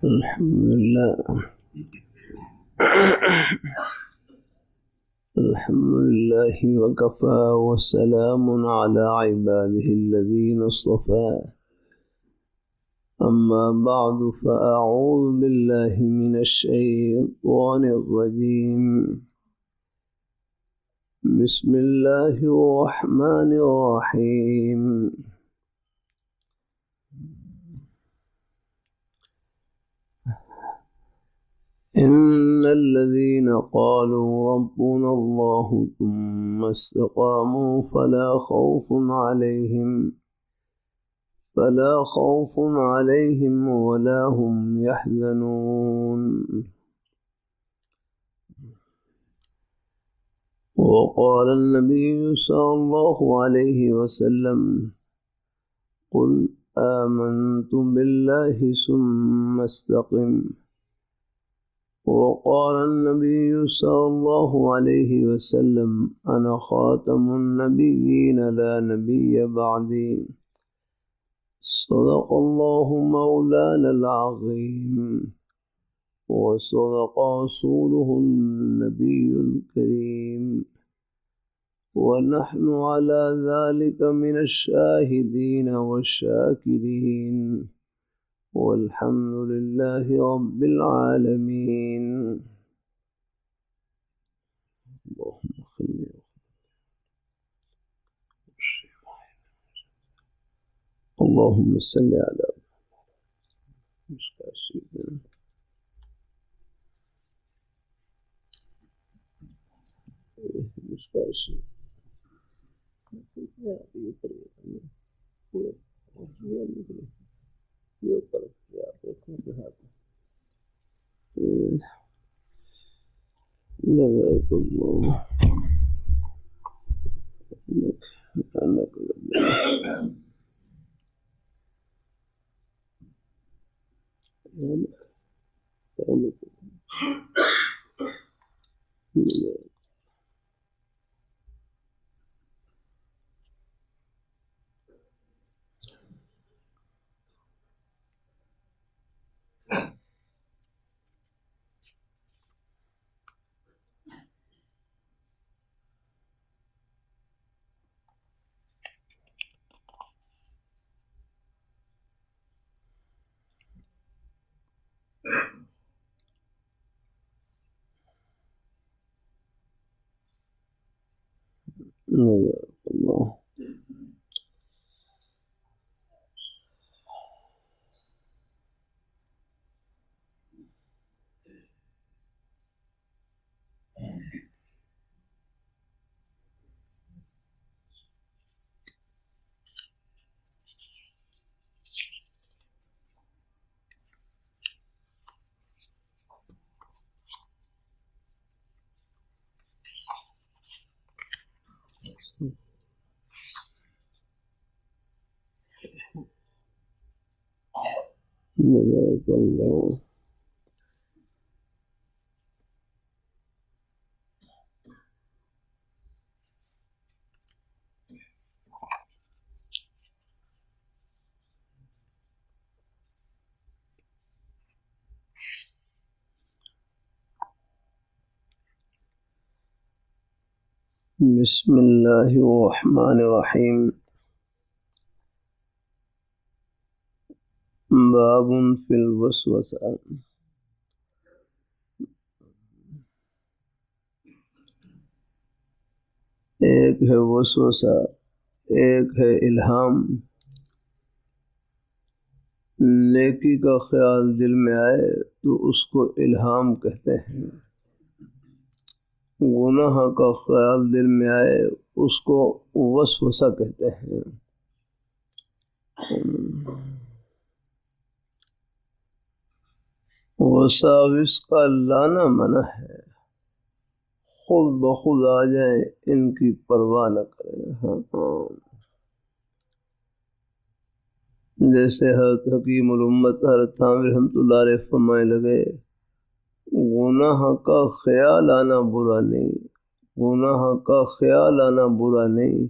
الحمد لله الحمد لله وكفى وسلام على عباده الذين اصطفى أما بعد فأعوذ بالله من الشيطان الرجيم بسم الله الرحمن الرحيم إن الذين قالوا ربنا الله ثم استقاموا فلا خوف عليهم ولا هم يحزنون. وقال النبي صلى الله عليه وسلم قل آمنت بالله ثم استقم. وقال النبي صلى الله عليه وسلم أنا خاتم النبيين لا نبي بعدي. صدق الله مولانا العظيم وصدق رسوله النبي الكريم ونحن على ذلك من الشاهدين والشاكرين والحمد لله رب العالمين. اللهم صل على سيدنا جزاك الله الله. جزاك الله. بسم الله الرحمن الرحيم. باب في الوسوسة. ایک ہے وسوسہ، ایک ہے الہام۔ نیکی کا خیال دل میں آئے تو اس کو الہام کہتے ہیں، گناہ کا خیال دل میں آئے اس کو وسوسہ کہتے ہیں۔ وساوس کا لانا منع ہے، خود بخود آ جائیں، ان کی پرواہ نہ کریں۔ جیسے حضرت حکیم الامت حضرت عامر رحمۃ اللہ علیہ فرمائے لگے، گناہ کا خیال آنا برا نہیں، گناہ کا خیال آنا برا نہیں،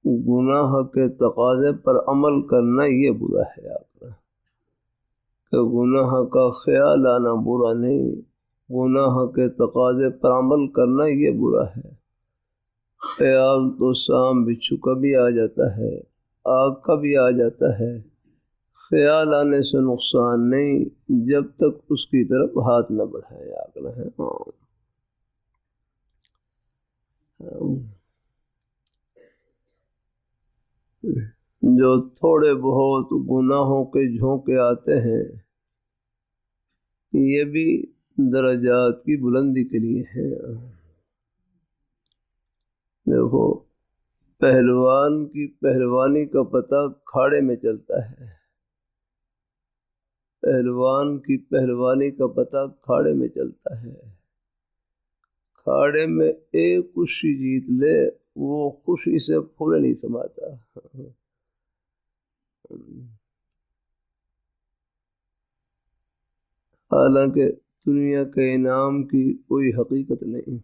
گناہ کے تقاضے پر عمل کرنا یہ برا ہے۔ آپ کا کہ گناہ کا خیال آنا برا نہیں، گناہ کے تقاضے پر عمل کرنا یہ برا ہے۔ خیال تو سام بچھو کا بھی آ جاتا ہے، آگ کا بھی آ جاتا ہے، خیال آنے سے نقصان نہیں جب تک اس کی طرف ہاتھ نہ بڑھائے آگ نہ ہے۔ جو تھوڑے بہت گناہوں کے جھونکے آتے ہیں یہ بھی درجات کی بلندی کے لیے ہیں۔ دیکھو پہلوان کی پہلوانی کا پتہ کھاڑے میں چلتا ہے، پہلوان کی پہلوانی کا پتہ کھاڑے میں چلتا ہے۔ کھاڑے میں ایک کشتی جیت لے وہ خوشی سے پھولے نہیں سماتا۔ حالانکہ دنیا کے انعام کی کوئی حقیقت نہیں۔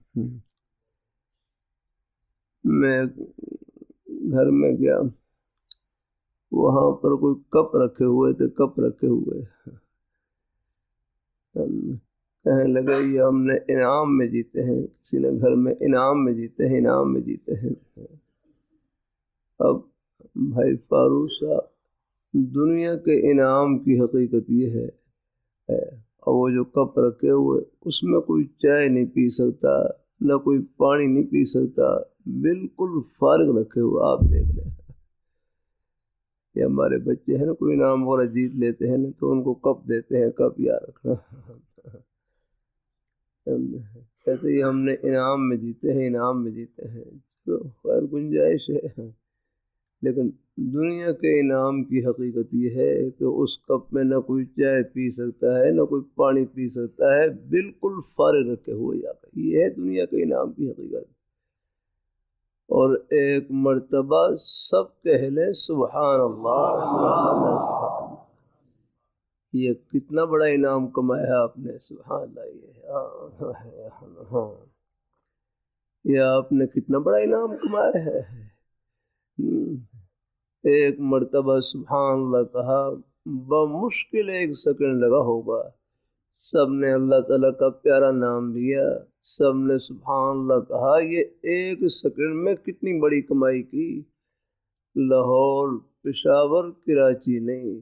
میں گھر میں گیا، وہاں پر کوئی کپ رکھے ہوئے تھے، کپ رکھے ہوئے، کہنے لگے یہ ہم نے انعام میں جیتے ہیں، کسی نے گھر میں انعام میں جیتے ہیں، انعام میں جیتے ہیں۔ اب بھائی فاروق صاحب دنیا کے انعام کی حقیقت یہ ہے اور وہ جو کپ رکھے ہوئے اس میں کوئی چائے نہیں پی سکتا، نہ کوئی پانی نہیں پی سکتا، بالکل فارغ رکھے ہوئے۔ آپ دیکھ لیں یہ ہمارے بچے ہیں نا، کوئی انعام وغیرہ جیت لیتے ہیں نا تو ان کو کپ دیتے ہیں، کپ یا رکھنا، کہتے ہیں ہم نے انعام میں جیتے ہیں، انعام میں جیتے ہیں۔ چلو خیر گنجائش ہے، لیکن دنیا کے انعام کی حقیقت یہ ہے کہ اس کپ میں نہ کوئی چائے پی سکتا ہے، نہ کوئی پانی پی سکتا ہے، بالکل فارغ رکھے ہوئے جاتا ہے۔ یہ ہے دنیا کے انعام کی حقیقت۔ اور ایک مرتبہ سب کہہ لیں سبحان اللہ، سبحان اللہ، سبحان اللہ۔ یہ کتنا بڑا انعام کمایا آپ نے، سبحان اللہ۔ یہ آپ نے کتنا بڑا انعام کمایا ہے۔ ایک مرتبہ سبحان اللہ کہا، بمشکل 1 سیکنڈ لگا ہوگا، سب نے اللہ تعالیٰ کا پیارا نام لیا، سب نے سبحان اللہ کہا۔ یہ 1 سیکنڈ میں کتنی بڑی کمائی کی، لاہور، پشاور، کراچی نہیں،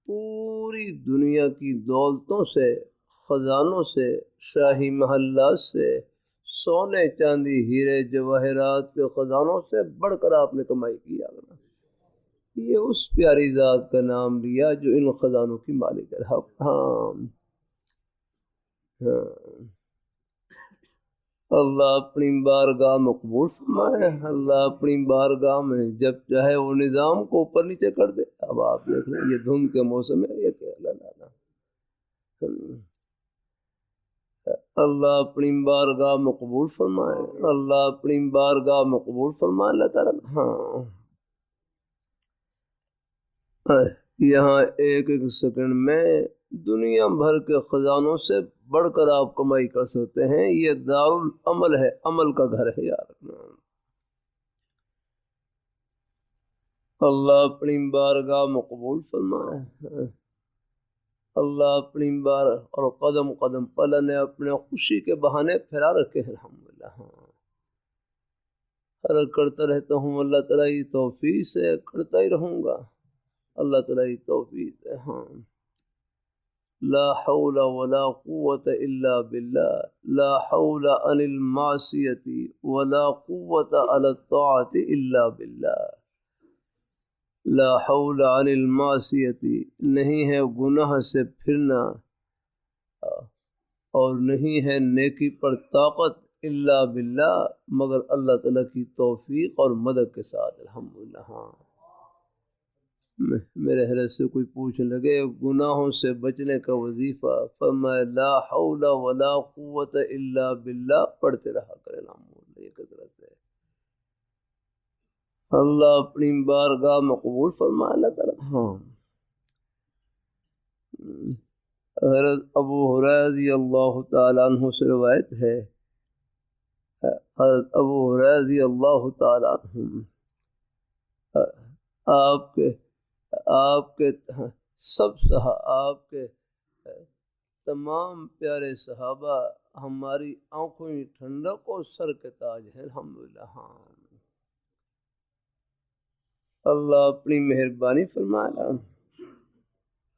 پوری دنیا کی دولتوں سے، خزانوں سے، شاہی محلات سے، سونے چاندی ہیرے جواہرات کے خزانوں سے بڑھ کر آپ نے کمائی کی۔ یہ اس پیاری ذات کا نام لیا جو ان خزانوں کی مالک ہے۔ اللہ اپنی بارگاہ میں قبول فرمائے، اللہ اپنی بارگاہ میں جب چاہے وہ نظام کو اوپر نیچے کر دے۔ اب آپ دیکھ لیں یہ دھند کے موسم ہے، یہ کہ اللہ اپنی بارگاہ میں قبول فرمائے، اللہ اپنی بارگاہ میں قبول فرمائے اللہ تعالیٰ۔ یہاں 1 سیکنڈ میں دنیا بھر کے خزانوں سے بڑھ کر آپ کمائی کر سکتے ہیں۔ یہ دارالعمل ہے، عمل کا گھر ہے یار۔ اللہ اپنی بارگاہ میں قبول فرمائے، اللہ اپنی بار اور قدم قدم پر اللہ نے اپنے خوشی کے بہانے پھیلا رکھے ہیں۔ الحمدللہ ہر کرتا رہتا ہوں، اللہ تعالیٰ کی توفیق سے کرتا ہی رہوں گا، اللہ تعالیٰ کی توفیق ہے۔ لا حول ولا قوة الا بالله، لا حول عن المعصية ولا قوة على الطاعة الا بالله۔ لا حول عن المعصیة، نہیں ہے گناہ سے پھرنا اور نہیں ہے نیکی پر طاقت الا باللہ، مگر اللہ تعالیٰ کی توفیق اور مدد کے ساتھ۔ الحمدللہ۔ میرے حضرت سے کوئی پوچھ لگے گناہوں سے بچنے کا وظیفہ، فرمائے لا حول ولا قوة الا باللہ پڑھتے رہا کریں۔ الحمدللہ یہ کثرت ہے۔ اللہ اپنی بارگاہ میں قبول فرمائے اللہ تعالیٰ۔ حضرت ابو ہریرہ رضی اللہ تعالیٰ عنہ سے روایت ہے، حضرت ابو ہریرہ رضی اللہ تعالیٰ عنہ آپ کے آپ کے تمام پیارے صحابہ ہماری آنکھوں کی ٹھنڈک اور سر کے تاج ہیں الحمدللہ. ہاں اللہ اپنی مہربانی فرمایا.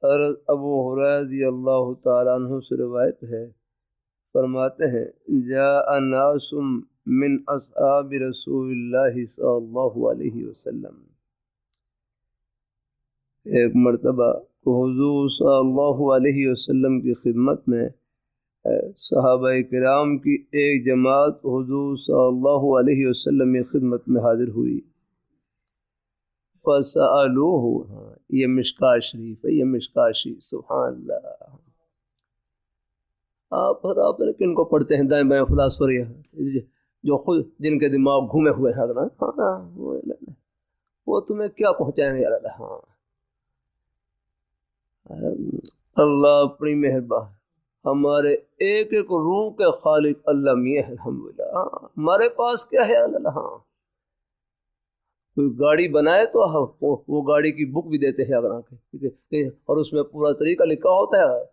حضرت ابو ہریرہ رضی اللہ تعالیٰ عنہ سے روایت ہے، فرماتے ہیں جاء ناس من اصحاب رسول اللہ صلی اللہ علیہ وسلم. ایک مرتبہ حضور صلی اللہ علیہ وسلم کی خدمت میں صحابہ کرام کی ایک جماعت حضور صلی اللہ علیہ وسلم کی خدمت میں حاضر ہوئی. فسألوہ، یہ مشکاۃ شریف ہے، یہ مشکاۃ شریف، سبحان اللہ. آپ نے کن کو پڑھتے ہیں دائیں بائیں فلاسفر جو خود جن کے دماغ گھومے ہوئے ہیں، وہ تمہیں کیا پہنچائیں گے یار. ہاں اللہ اپنی مہربان، ہمارے ایک ایک روح کے خالق اللہ میاں ہے الحمدللہ. ہمارے پاس کیا ہے اللہ. ہاں کوئی گاڑی بنائے تو وہ گاڑی کی بک بھی دیتے ہیں اور اس میں پورا طریقہ لکھا ہوتا ہے.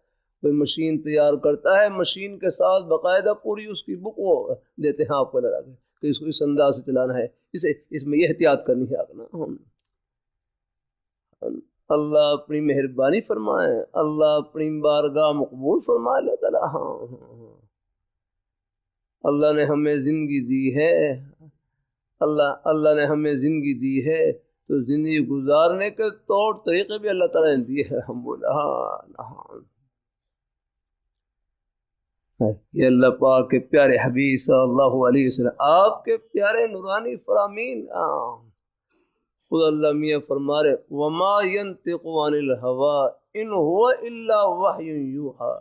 کوئی مشین تیار کرتا ہے، مشین کے ساتھ باقاعدہ پوری اس کی بک وہ دیتے ہیں آپ کو لگا کے کہ اس کو اس انداز سے چلانا ہے، اس میں یہ احتیاط کرنی ہے آپ. اللہ اپنی مہربانی فرمائے، اللہ اپنی بارگاہ مقبول فرمائے. اللہ تعالیٰ اللہ نے ہمیں زندگی دی ہے، اللہ نے ہمیں زندگی دی ہے تو زندگی گزارنے کے طور طریقے بھی اللہ تعالیٰ نے دیے ہیں. یہ اللہ پاک کے پیارے حبیب صلی اللہ علیہ وسلم، آپ کے پیارے نورانی فرامین. خود اللہ میاں فرما رہے وما ينطق عن الهوى ان هو الا وحی یوحی،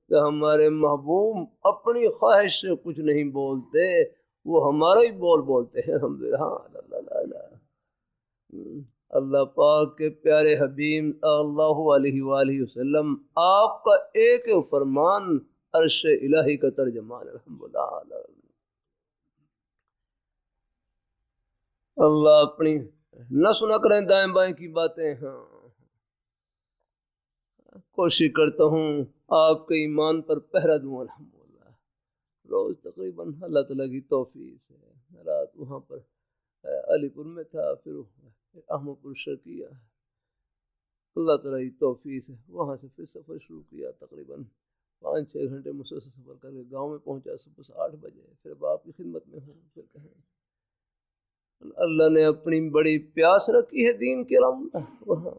کہ ہمارے محبوب اپنی خواہش سے کچھ نہیں بولتے، وہ ہمارا ہی بولتے ہیں الحمدللہ. اللہ پاک کے پیارے حبیب اللہ علیہ وآلہ وسلم، آپ کا ایک فرمان عرش الہی کا ترجمان الحمدللہ. اللہ اپنی نہ سنا کریں دائیں بائیں کی باتیں. ہاں کوشش کرتا ہوں آپ کے ایمان پر پہرا دوں الحمدللہ. روز تقریباً اللہ تعالیٰ کی توفیق سے رات وہاں پر علی پور میں تھا، پھر احمد پور شرقیہ، اللہ تعالیٰ کی توفیق سے وہاں سے پھر سفر شروع کیا. تقریباً 5-6 گھنٹے مسلسل سفر کر کے گاؤں میں پہنچا صبح 8 بجے. پھر باپ کی خدمت میں ہوں. پھر کہیں اللہ نے اپنی بڑی پیاس رکھی ہے دین کے علم، وہاں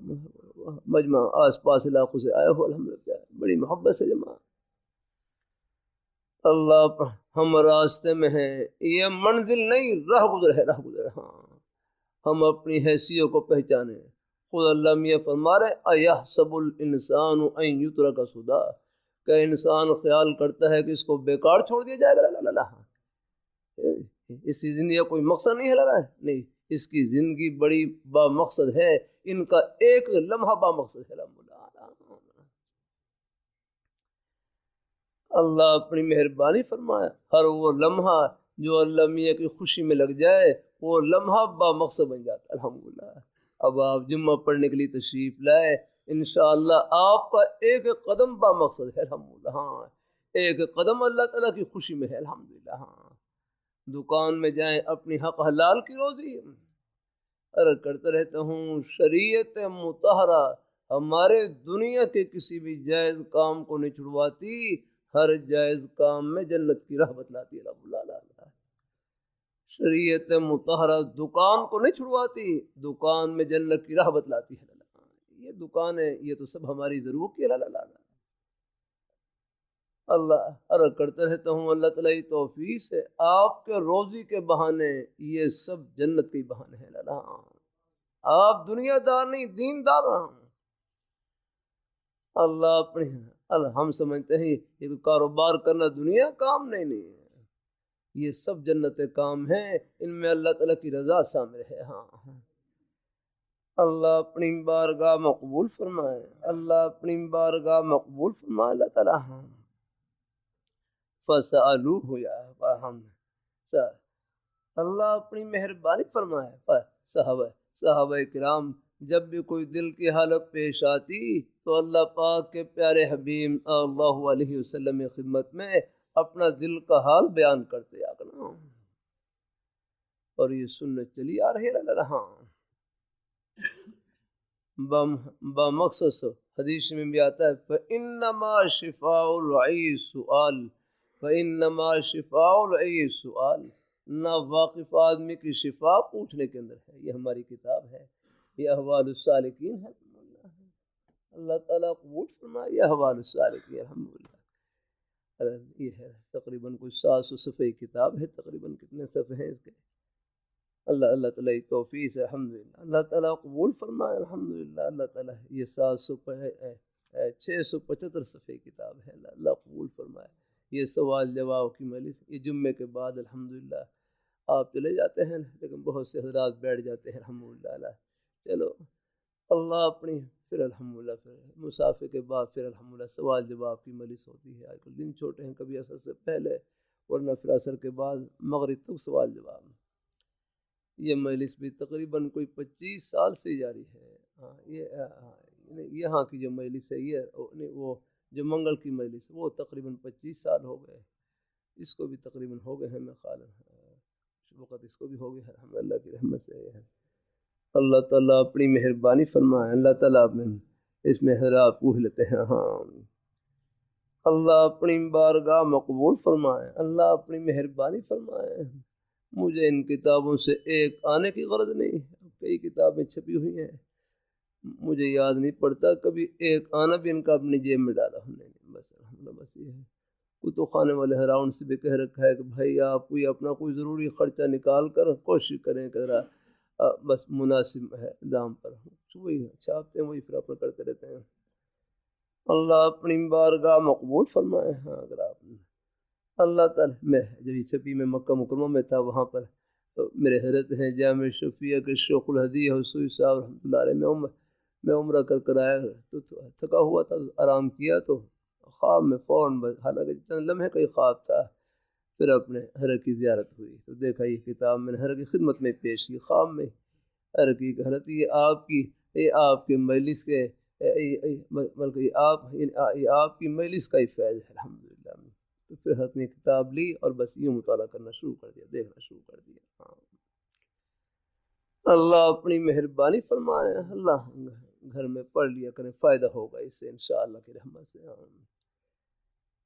مجمع آس پاس علاقوں سے آئے ہو الحمدللہ، بڑی محبت سے جمع. اللہ ہم راستے میں ہیں، یہ منزل نہیں راہ گزر ہے، راہ گزر. ہاں ہم اپنی حیثیت کو پہچانے. خود اللہ میاں فرما رہے ایحسب الانسان ان یترک سدی، کہ انسان خیال کرتا ہے کہ اس کو بیکار چھوڑ دیا جائے گا. اللہ اس کی زندگی کا کوئی مقصد نہیں ہے، نہیں، اس کی زندگی بڑی با مقصد ہے، ان کا ایک لمحہ با مقصد ہے. اللہ اپنی مہربانی فرمایا، ہر وہ لمحہ جو اللہ میاں کی خوشی میں لگ جائے وہ لمحہ با مقصد بن جاتا ہے الحمدللہ. اب آپ جمعہ پڑھنے کے لیے تشریف لائے، انشاءاللہ آپ کا ایک قدم با مقصد ہے الحمدللہ. ہاں ایک قدم اللہ تعالیٰ کی خوشی میں ہے الحمدللہ. ہاں دکان میں جائیں اپنی حق حلال کی روزی عرض کرتا رہتا ہوں، شریعت مطہرہ ہمارے دنیا کے کسی بھی جائز کام کو نہیں چھڑواتی، ہر جائز کام میں جنت کی راہ بتلاتی ہے رب اللہ. شریعت مطہرہ دکان کو نہیں چھڑواتی، دکان میں جنت کی راہ بتلاتی ہے. یہ دکان ہے، یہ تو سب ہماری ضرورت کی اللہ. اللہ عرض کرتا رہتا ہوں اللہ تعالیٰ کی توفیق سے آپ کے روزی کے بہانے یہ سب جنت کے بہانے ہیں. آپ دنیا دار نہیں، دین دار رہا. اللہ اپنے ہم سمجھتے ہیں یہ کاروبار کرنا دنیا کام نہیں ہے، یہ سب جنت کام ہیں، ان میں اللہ تعالیٰ کی رضا شامل ہے. ہاں اللہ اپنی بارگاہ مقبول فرمائے، اللہ اپنی بارگاہ مقبول فرمائے. اللہ تعالیٰ فسألوہ یا اللہ اپنی مہربانی فرمائے. صحابہ کرام جب بھی کوئی دل کی حالت پیش آتی تو اللہ پاک کے پیارے حبیب صلی اللہ علیہ وسلم کی خدمت میں اپنا دل کا حال بیان کرتے آگنا، اور یہ سنت چلی آ رہی رہا بمخصوص حدیث میں بھی آتا ہے فَإِنَّمَا شِفَاءُ الْعِيِّ سُؤَالٌ فَإِنَّمَا شِفَاءُ الْعِيِّ سُؤَالٌ، نا واقف آدمی کی شفا پوچھنے کے اندر ہے۔ یہ ہماری کتاب ہے، یہ احوال السالکین ہے، اللہ تعالیٰ قبول فرمائے، یہ احوال السالکین الحمدللہ۔ یہ ہے تقریباً کوئی 700 صفحے کتاب ہے، تقریباً کتنے صفحے ہیں اس کے؟ اللہ تعالیٰ کی توفیق ہے الحمدللہ، اللہ تعالیٰ قبول فرمائے الحمدللہ۔ اللہ تعالیٰ یہ 675 صفحے کتاب ہے، اللہ قبول فرمائے۔ یہ سوال جواب کی مجلس یہ جمعے کے بعد الحمدللہ آپ چلے جاتے ہیں، لیکن بہت سے حضرات بیٹھ جاتے ہیں الحمدللہ۔ چلو اللہ اپنی پھر الحمدللہ پھر مسافر کے بعد پھر الحمدللہ سوال جواب کی مجلس ہوتی ہے۔ آج کل دن چھوٹے ہیں، کبھی عصر سے پہلے ورنہ پھر عصر کے بعد مغرب تک سوال جواب۔ یہ مجلس بھی تقریباً کوئی 25 سال سے جاری ہے۔ یہاں کی جو مجلس ہے یہ وہ جو منگل کی مجلس وہ تقریباً 25 سال ہو گئے، اس کو بھی تقریباً ہو گئے ہیں، میں خیال وقت اس کو بھی ہو گیا ہے، اللہ کی رحمت سے ہے۔ اللہ تعالیٰ اپنی مہربانی فرمائے، اللہ تعالیٰ اس میں حضرات پوچھ لیتے ہیں، ہاں اللہ اپنی بارگاہ مقبول فرمائے، اللہ اپنی مہربانی فرمائے۔ مجھے ان کتابوں سے ایک آنے کی غرض نہیں، کئی کتابیں چھپی ہوئی ہیں، مجھے یاد نہیں پڑتا کبھی ایک آنا بھی ان کا اپنی جیب میں ڈالا ہم نے، بس یہ ہے۔ کتب خانے والے حراؤن سے بھی کہہ رکھا ہے کہ بھائی آپ کوئی اپنا کوئی ضروری خرچہ نکال کر کوشش کریں کہ ذرا بس مناسب ہے دام پر، وہی چھاپتے ہیں وہی پھر اپنا کرتے رہتے ہیں۔ اللہ اپنی بارگاہ مقبول فرمائے۔ ہاں اگر آپ اللہ تعالیٰ میں جب یہ چھپی میں مکہ مکرمہ میں تھا، وہاں پر تو میرے حضرت ہیں جامع شفیہ کے شیخ الحدیث حسوی صاحب رحمۃ اللہ علیہ، میں عمرہ کر آیا تو تھکا ہوا تھا، آرام کیا تو خواب میں فوراً، حالانکہ چند لمحے کا ہی خواب تھا، پھر اپنے حضرت کی زیارت ہوئی تو دیکھا یہ کتاب میں نے حضرت کی خدمت میں پیش کی، خواب میں حضرت کی حضرت یہ آپ کے مجلس کے بلکہ یہ آپ کی مجلس کا ہی فیض ہے الحمدللہ۔ تو پھر حضرت نے کتاب لی اور بس یوں مطالعہ کرنا شروع کر دیا، دیکھنا شروع کر دیا۔ ہاں اللہ اپنی مہربانی فرمائے، اللہ گھر میں پڑھ لیا کریں، فائدہ ہوگا اس سے انشاءاللہ کی رحمت سے۔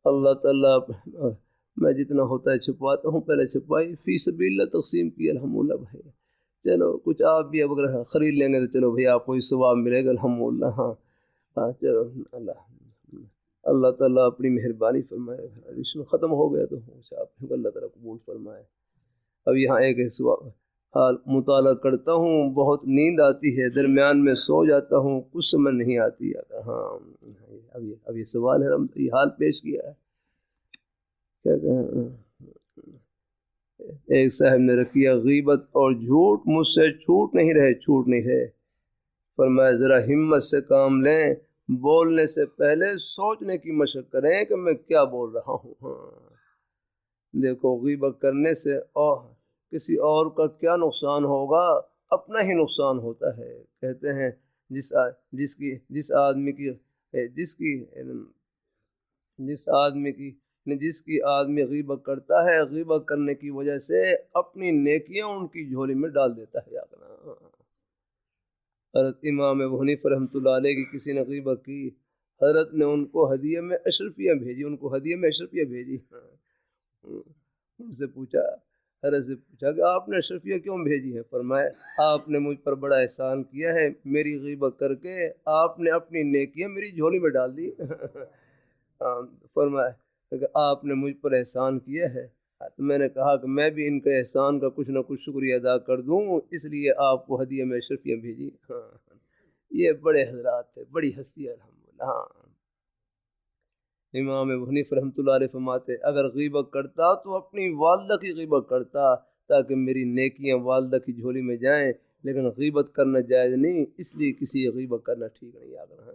اللہ تعالیٰ میں جتنا ہوتا ہے چھپواتا ہوں، پہلے چھپائی فی سبیل اللہ تقسیم کی الحمدللہ بھائی، چلو کچھ آپ بھی اگر خرید لیں گے تو چلو بھائی آپ کو ہی ثواب ملے گا الحمدللہ۔ ہاں چلو اللہ تعالیٰ اپنی مہربانی فرمائے، رشن ختم ہو گیا تو اللہ تعالیٰ قبول فرمائے۔ اب یہاں ایک حال مطالعہ کرتا ہوں، بہت نیند آتی ہے، درمیان میں سو جاتا ہوں، کچھ سمجھ نہیں آتی۔ ہاں اب یہ سوال ہے، یہ حال پیش کیا ہے، کیا کہیں ایک صاحب نے رکھیا غیبت اور جھوٹ مجھ سے چھوٹ نہیں رہے، فرمایا ذرا ہمت سے کام لیں، بولنے سے پہلے سوچنے کی مشق کریں کہ میں کیا بول رہا ہوں۔ ہاں دیکھو غیبت کرنے سے اور کسی اور کا کیا نقصان ہوگا، اپنا ہی نقصان ہوتا ہے۔ کہتے ہیں جس کی آدمی غیبت کرتا ہے، غیبت کرنے کی وجہ سے اپنی نیکیاں ان کی جھولی میں ڈال دیتا ہے۔ حضرت امام ابو حنیفہ رحمۃ اللہ علیہ کی کسی نے غیبت کی، حضرت نے ان کو ہدیے میں اشرفیہ بھیجی، ان سے پوچھا، حضرت سے پوچھا کہ آپ نے اشرفیہ کیوں بھیجی ہے؟ فرمایا آپ نے مجھ پر بڑا احسان کیا ہے، میری غیبت کر کے آپ نے اپنی نیکیاں میری جھولی میں ڈال دی۔ فرمایا کہ آپ نے مجھ پر احسان کیا ہے تو میں نے کہا کہ میں بھی ان کے احسان کا کچھ نہ کچھ شکریہ ادا کر دوں، اس لیے آپ کو ہدیہ میں اشرفیہ بھیجی۔ یہ بڑے حضرات تھے، بڑی ہستی ہے الحمدللہ۔ امام ابو حنیفہ رحمۃ اللہ علیہ فرماتے اگر غیبت کرتا تو اپنی والدہ کی غیبت کرتا تاکہ میری نیکیاں والدہ کی جھولی میں جائیں، لیکن غیبت کرنا جائز نہیں، اس لیے کسی غیبت کرنا ٹھیک نہیں۔ یاد رہا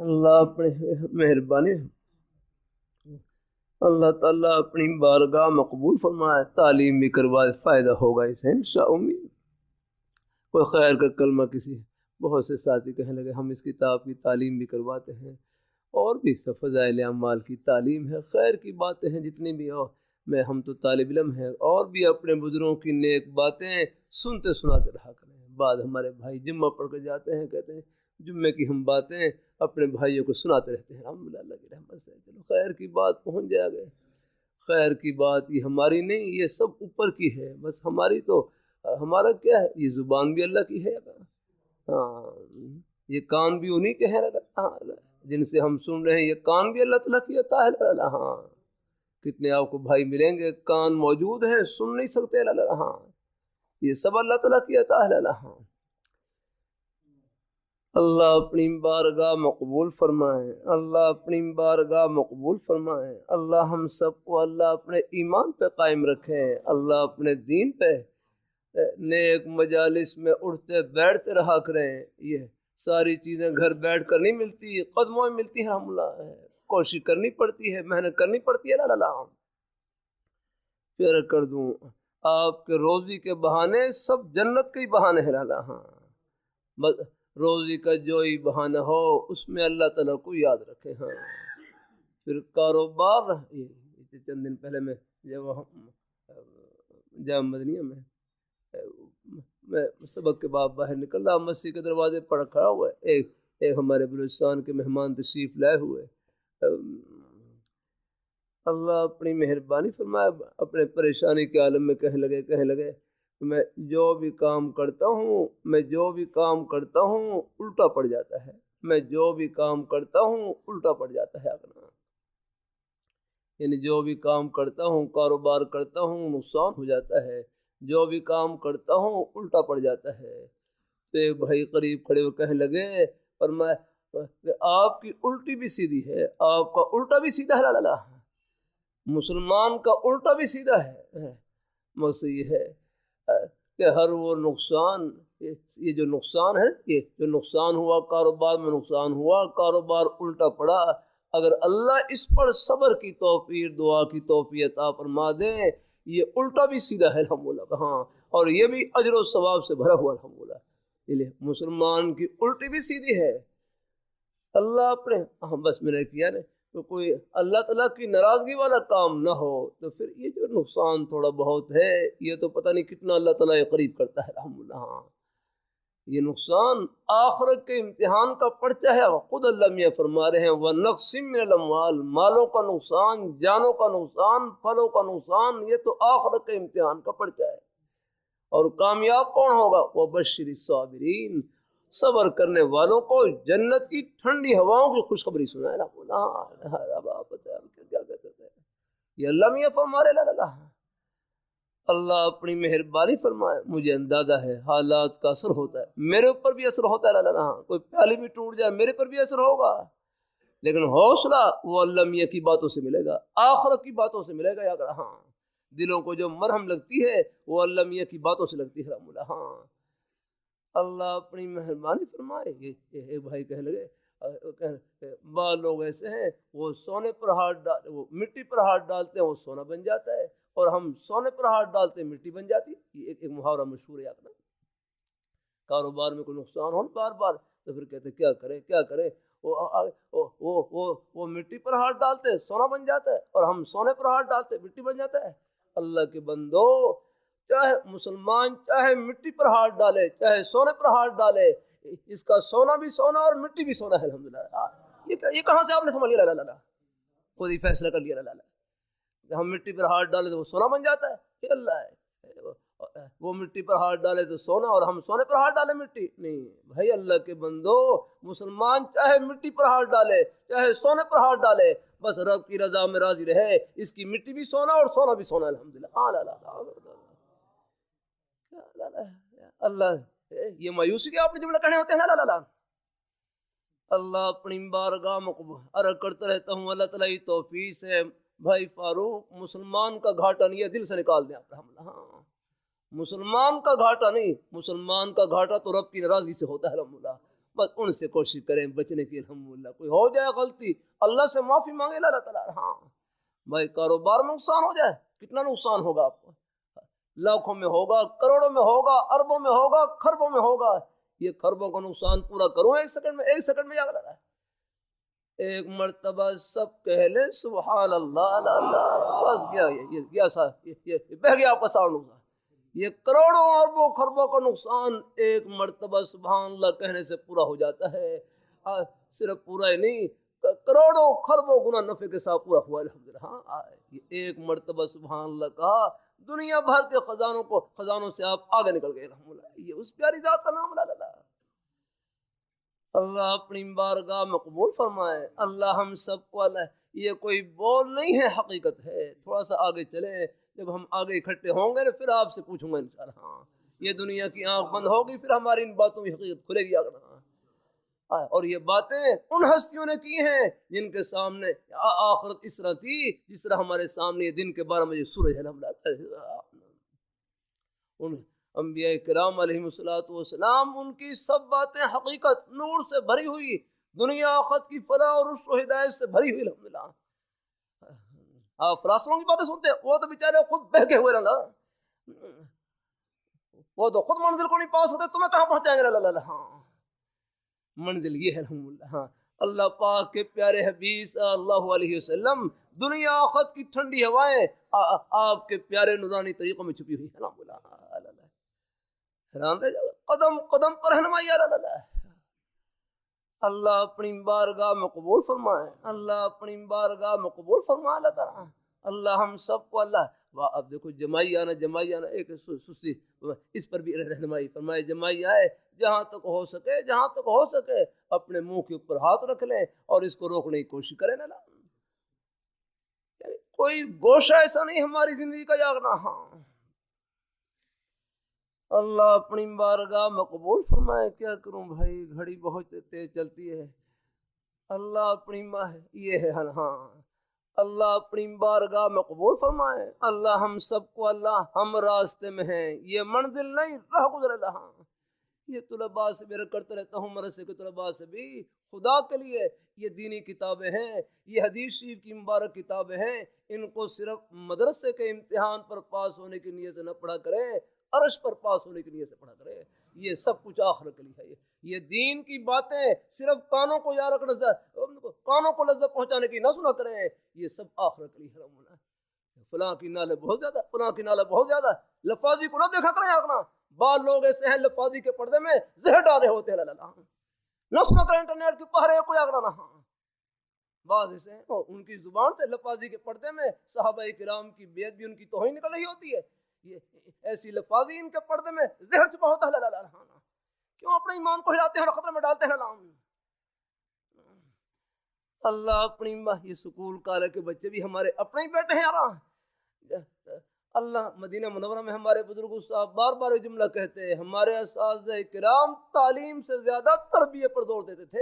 اللہ اپنے مہربانی اللہ تعالیٰ اپنی بارگاہ مقبول فرمائے، تعلیم بھی کروائے، فائدہ ہوگا اسے انشاء امید۔ کوئی خیر کا کلمہ کسی بہت سے ساتھی کہنے لگے ہم اس کتاب کی تعلیم بھی کرواتے ہیں، اور بھی فضائل اعمال کی تعلیم ہے، خیر کی باتیں ہیں جتنی بھی ہو، ہم تو طالب علم ہیں، اور بھی اپنے بزرگوں کی نیک باتیں سنتے سناتے رہا کریں۔ بعد ہمارے بھائی جمعہ پڑھ کے جاتے ہیں، کہتے ہیں جمعے کی ہم باتیں اپنے بھائیوں کو سناتے رہتے ہیں، الحمدللہ اللہ کی رحمت سے چلو خیر کی بات پہنچ جائے گا۔ خیر کی بات یہ ہماری نہیں، یہ سب اوپر کی ہے، بس ہماری تو ہمارا کیا ہے، یہ زبان بھی اللہ کی ہے، ہاں یہ کان بھی انہی کے ہیں، جن سے ہم سن رہے ہیں، یہ کان بھی اللہ تعالیٰ کی عطا ہے۔ ہاں کتنے آپ کو بھائی ملیں گے کان موجود ہیں، سن نہیں سکتے، ہاں یہ سب اللہ تعالیٰ کی عطا ہے۔ ہاں اللہ اپنی بارگاہ مقبول فرمائے، اللہ اپنی بارگاہ مقبول فرمائے، اللہ ہم سب کو اللہ اپنے ایمان پہ قائم رکھے، اللہ اپنے دین پہ نیک مجالس میں اٹھتے بیٹھتے رہا کریں۔ یہ ساری چیزیں گھر بیٹھ کر نہیں ملتی، قدموں میں ملتی ہیں، ہم کوشش کرنی پڑتی ہے، محنت کرنی پڑتی ہے۔ اللہ پھر کر دوں آپ کے روزی کے بہانے سب جنت کے ہی بہانے ہیں۔ ہاں بس روزی کا جو ہی بہانہ ہو اس میں اللہ تعالیٰ کو یاد رکھے۔ ہاں پھر کاروبار، چند دن پہلے میں جامع مدنیہ میں سبق کے بعد باہر نکل رہا، مسجد کے دروازے پر کھڑا ہوا ہے، ایک ہمارے بلوچستان کے مہمان تشریف لائے ہوئے، اللہ اپنی مہربانی فرمائے، اپنے پریشانی کے عالم میں کہنے لگے میں جو بھی کام کرتا ہوں الٹا پڑ جاتا ہے، میں جو بھی کام کرتا ہوں الٹا پڑ جاتا ہے، یعنی جو بھی کام کرتا ہوں، کاروبار کرتا ہوں، نقصان ہو جاتا ہے، جو بھی کام کرتا ہوں الٹا پڑ جاتا ہے۔ تو ایک بھائی قریب کھڑے ہوئے کہنے لگے فرمایا کہ آپ کی الٹی بھی سیدھی ہے، آپ کا الٹا بھی سیدھا ہے، لا مسلمان کا الٹا بھی سیدھا ہے۔ مقصد یہ ہے کہ ہر وہ نقصان، یہ جو نقصان ہے، یہ جو نقصان ہوا کاروبار میں، نقصان ہوا کاروبار الٹا پڑا، اگر اللہ اس پر صبر کی توفیق، دعا کی توفیق عطا فرما دے، یہ الٹا بھی سیدھا ہے الحمدللہ، ہاں اور یہ بھی اجر و ثواب سے بھرا ہوا الحمدللہ۔ مسلمان کی الٹی بھی سیدھی ہے، اللہ اپنے بس میں نے کیا نا، تو کوئی اللہ تعالیٰ کی ناراضگی والا کام نہ ہو، تو پھر یہ جو نقصان تھوڑا بہت ہے، یہ تو پتہ نہیں کتنا اللہ تعالیٰ قریب کرتا ہے الحمدللہ۔ ہاں یہ نقصان آخرت کے امتحان کا پرچہ ہے، خود اللہ میاں فرما رہے ہیں وَنَقْصٍ مِّنَ الْأَمْوَالِ، مالوں کا نقصان، جانوں کا نقصان، پھلوں کا نقصان، یہ تو آخرت کے امتحان کا پرچہ ہے۔ اور کامیاب کون ہوگا؟ وَبَشِّرِ الصَّابِرِينَ، صبر کرنے والوں کو جنت کی ٹھنڈی ہواؤں کی خوشخبری سنائے۔ کیا کہتے ہیں یہ اللہ میاں فرما رہے، اللہ اپنی مہربانی فرمائے، مجھے اندازہ ہے حالات کا اثر ہوتا ہے، میرے اوپر بھی اثر ہوتا ہے، کوئی پیالی بھی ٹوٹ جائے میرے پر بھی اثر ہوگا، لیکن حوصلہ وہ اللہ میاں کی باتوں سے ملے گا، آخرت کی باتوں سے ملے گا، یا ہاں دلوں کو جو مرہم لگتی ہے وہ اللہ میاں کی باتوں سے لگتی ہے۔ ہاں اللہ اپنی مہربانی فرمائے۔ ایک بھائی کہنے لگے بعض لوگ ایسے ہیں وہ سونے پر ہاتھ ڈال، وہ مٹی پر ہاتھ ڈالتے ہیں وہ سونا بن جاتا ہے، اور ہم سونے پر ہاتھ ڈالتے ہیں مٹی بن جاتی ہے۔ یہ ایک محاورہ مشہور ہے، کاروبار میں کوئی نقصان ہو بار بار تو پھر کہتے کیا کریں وہ مٹی پر ہاتھ ڈالتے ہیں سونا بن جاتا ہے، اور ہم سونے پر ہاتھ ڈالتے ہیں مٹی بن جاتا ہے۔ اللہ کے بندو، چاہے مسلمان چاہے مٹی پر ہاتھ ڈالے چاہے سونے پر ہاتھ ڈالے، اس کا سونا بھی سونا اور مٹی بھی سونا ہے الحمدللہ۔ یہ کہاں سے آپ نے سمجھ لیا؟ لا خود ہی فیصلہ کر لیا، لا ہم مٹی پر ہاتھ ڈالے تو وہ سونا بن جاتا ہے، یہ اللہ ہے، وہ مٹی پر ہاتھ ڈالے تو سونا اور ہم سونے پر ہاتھ ڈالے مٹی نہیں۔ بھائی اللہ کے بندو، مسلمان چاہے مٹی پر ہاتھ ڈالے چاہے سونے پر ہاتھ ڈالے، بس رب کی رضا میں راضی رہے، اس کی مٹی بھی سونا اور سونا بھی سونا الحمدللہ۔ اللہ یہ مایوسی کے آپ نے جملہ کہنے ہوتے ہیں، لا اللہ اپنی بارگاہ مقبول عرض کرتا رہتا ہوں، اللہ تعالیٰ کی توفیق سے بھائی فاروق مسلمان کا گھاٹا نہیں ہے، دل سے نکال دیں آپ۔ ہاں مسلمان کا گھاٹا نہیں، مسلمان کا گھاٹا تو رب کی ناراضگی سے ہوتا ہے الحمدللہ، بس ان سے کوشش کریں بچنے کی الحمدللہ۔ کوئی ہو جائے غلطی اللہ سے معافی مانگے اللہ تعالیٰ، ہاں بھائی کاروبار میں نقصان ہو جائے کتنا نقصان ہوگا آپ کو، لاکھوں میں ہوگا، کروڑوں میں ہوگا، اربوں میں ہوگا، خربوں میں ہوگا. یہ خربوں کا نقصان پورا کروں ایک سیکنڈ میں، ایک سیکنڈ میں. لگا ایک مرتبہ سب کہہ لیں سبحان اللہ اللہ، بس گیا یہ بہ گیا آپ کا سارا نقصان. یہ کروڑوں اربوں خربوں کا نقصان ایک مرتبہ سبحان اللہ کہنے سے پورا ہو جاتا ہے. صرف پورا ہی نہیں، کروڑوں خربوں گنا نفع کے ساتھ پورا ہوا الحمدللہ. ہاں ایک مرتبہ سبحان اللہ کہا، دنیا بھر کے خزانوں سے آپ آگے نکل گئے الحمدللہ. یہ اس پیاری ذات کا نام اللہ. اللہ اپنی بارگاہ میں قبول فرمائے. اللہ ہم سب کو اللہ، یہ کوئی بول نہیں ہے، حقیقت ہے. تھوڑا سا آگے چلے، جب ہم آگے اکٹھے ہوں گے پھر آپ سے پوچھوں گا انشاءاللہ. ہاں یہ دنیا کی آنکھ بند ہوگی پھر ہماری ان باتوں کی حقیقت کھلے گی. اور یہ باتیں ان ہستیوں نے کی ہیں جن کے سامنے آخرت اس طرح تھی جس طرح ہمارے سامنے دن کے 12 بجے سورج ہے. ان انبیاء کرام علیہ السلام ان کی سب باتیں حقیقت نور سے بھری ہوئی، دنیا آخرت کی فلاح اور رشد و ہدایت سے بھری ہوئی الحمدللہ. آپ فلاسفوں کی باتیں سنتے ہیں، وہ تو بیچارے خود بہکے ہوئے رہنا، وہ تو خود منزل کو نہیں پا سکتے، تمہیں کہاں پہنچائیں گے. اللہ ہاں منزل یہ ہے الحمدللہ. ہاں اللہ پاک کے پیارے حبیب صلی اللہ علیہ وسلم، دنیا آخرت کی ٹھنڈی ہوائیں آپ کے پیارے نورانی طریقوں میں چھپی ہوئی الحمدللہ. حیران رہ جاؤ، قدم قدم پر رہنمائی. اللہ اپنی بارگاہ میں قبول فرمائے. اللہ اپنی بارگاہ میں قبول فرمائے. اللہ تعالیٰ اللہ ہم سب کو اللہ. اب دیکھو جمائی آنا ایک سستی، اس پر بھی رہنمائی فرمائے. جمائی آئے، جہاں تک ہو سکے اپنے منہ کے اوپر ہاتھ رکھ لیں اور اس کو روکنے کی کوشش کریں. نا کوئی گوشہ ایسا نہیں ہماری زندگی کا جاگنا. ہاں اللہ اپنی بارگاہ میں قبول فرمائے. کیا کروں بھائی، گھڑی بہت تیز چلتی ہے. اللہ اپنی یہ ہے. ہاں اللہ اپنی بارگاہ میں قبول فرمائے. اللہ ہم سب کو اللہ، ہم راستے میں ہیں، یہ منزل نہیں راہ گزر. اللہ یہ طلباء سے میرا کرتا رہتا ہوں، مدرسے کے طلباء سے بھی، خدا کے لیے یہ دینی کتابیں ہیں، یہ حدیث شریف کی مبارک کتابیں ہیں، ان کو صرف مدرسے کے امتحان پر پاس ہونے کی نیت سے نہ پڑھا کرے، عرش پر پاس ہونے کی نیت سے پڑھا کرے. یہ سب کچھ آخرت کے لیے ہے. یہ دین کی باتیں صرف کانوں کو یاد رکھنا، کانوں کو لذت پہنچانے کی نہ سنا کریں. یہ سب آخرت کے لیے ہے. فلاں کی نالے بہت زیادہ، فلاں کی نالے بہت زیادہ، لفاظی کو نہ دیکھا کریں. آگنا بعض لوگ ایسے ہیں لفاظی کے پردے میں زہر ڈالے ہوتے ہیں. نہ سنا کریں انٹرنیٹ کے پہرے کوئی آگنا نہ. بعض ایسے ہیں ان کی زبان سے لفاظی کے پردے میں صحابہ کرام کی بیعت بھی ان کی توہین نکل رہی ہوتی ہے. یہ ایسی لفاظی ان کے پردے میں زہر چھپا ہوتا ہے. کیوں اپنے ایمان کو ہلاتے ہیں اور خطرے میں ڈالتے ہیں. اللہ اپنی یہ سکول کالج کے بچے بھی ہمارے اپنے ہی بیٹے ہیں یار. اللہ مدینہ منورہ میں ہمارے بزرگ صاحب بار بار یہ جملہ کہتے ہیں، ہمارے اساتذہ کرام تعلیم سے زیادہ تربیت پر زور دیتے تھے.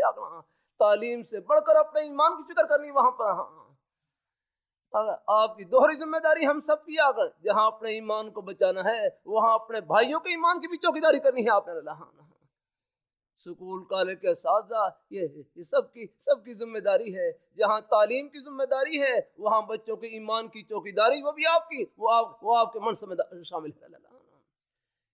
تعلیم سے بڑھ کر اپنے ایمان کی فکر کرنی وہاں پر. آپ کی دوہری ذمہ داری ہم سب کی. آگر جہاں اپنے ایمان کو بچانا ہے وہاں اپنے بھائیوں کے ایمان کی بھی چوکیداری کرنی ہے آپ نے. سکول کالج کے اساتذہ یہ سب کی ذمہ داری ہے. جہاں تعلیم کی ذمہ داری ہے وہاں بچوں کے ایمان کی چوکیداری وہ بھی آپ کی، وہ آپ کے منصب میں شامل ہے.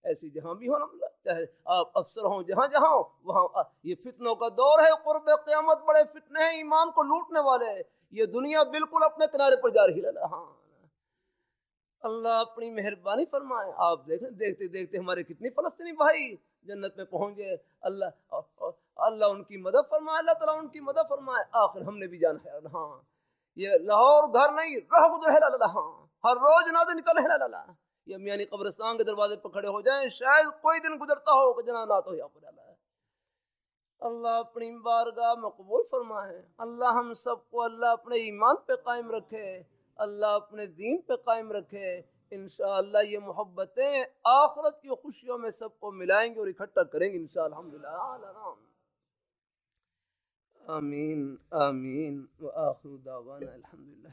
ایسی جہاں بھی ہو نا، چاہے آپ افسر ہوں، جہاں ہوں وہاں یہ فتنوں کا دور ہے. قرب قیامت بڑے فتنے ہیں ایمان کو لوٹنے والے. یہ دنیا بالکل اپنے کنارے پر جا رہی ہے. اللہ اپنی مہربانی فرمائے. آپ دیکھیں دیکھتے دیکھتے ہمارے کتنی فلسطینی بھائی جنت میں پہنچ گئے. اللہ ان کی مدد فرمائے. اللہ تعالیٰ ان کی مدد فرمائے. آخر ہم نے بھی جانا ہے. ہاں یہ لاہور گھر نہیں، راہ گزر ہے. ہاں ہر روز جنازے نکل ہے. یہ میانی قبرستان کے دروازے پر کھڑے ہو جائیں، شاید کوئی دن گزرتا ہو کہ جنازہ ہو. اللہ اپنی بارگاہ میں قبول فرمائے. اللہ ہم سب کو اللہ اپنے ایمان پہ قائم رکھے، اللہ اپنے دین پہ قائم رکھے. انشاءاللہ یہ محبتیں آخرت کی خوشیوں میں سب کو ملائیں گے اور اکٹھا کریں گے انشاءاللہ. الحمدللہ. آمین آمین. وآخر دعوانا الحمدللہ.